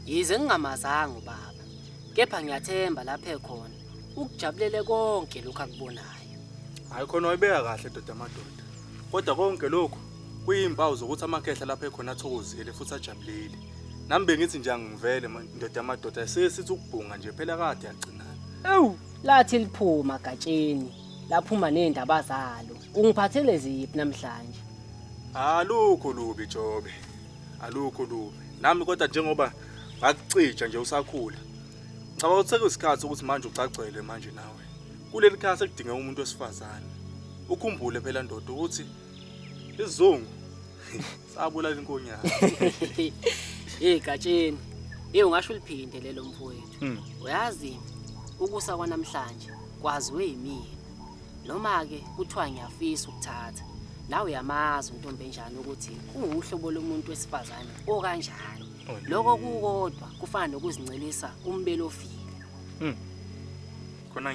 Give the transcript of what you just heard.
Yize ngingamazanga ubaba. Kepha ngiyathemba lapha ekhona ukujabulele konke lokho akubonayo. Hayi khona wayibeka kahle doda amadoda. Kodwa konke lokhu kuyimpawu zokuthi amakhehla lapha ekhona athokozile futhi ajabulile. Nami bengithi nje angivele ndoda amadoda sesithi ukubhunga nje phela kade yagcinana. Ewu, lathi liphuma gatsheni. Laphuma nezindaba zalo. Ungiphathele ziphi namhlanje? Alukho lubi Jobe. Alukho lubi. Nami kodwa njengoba ngakucija nje usakhula. Ngicabanga ukuthi sekuyisikhathi ukuthi manje ucacele manje nawe. Kuleli khaya sekudinga umuntu wesifazane. Ukhumbule phela ndoda ukuthi isizungu sabulala inkonyana. Gatsheni. Ungasho uliphinde lelo mfowethu. Uyazi ukusa kwanamhlanje kwaziwe yimini. Noma ke kuthiwa ngiyafisa ukuthatha. Nawe uyamazi untombi enjani ukuthi unguhlobo lomuntu wesifazane okanjani. Lokho kukodwa kufana nokuzincelisa umbelo ofika. Khona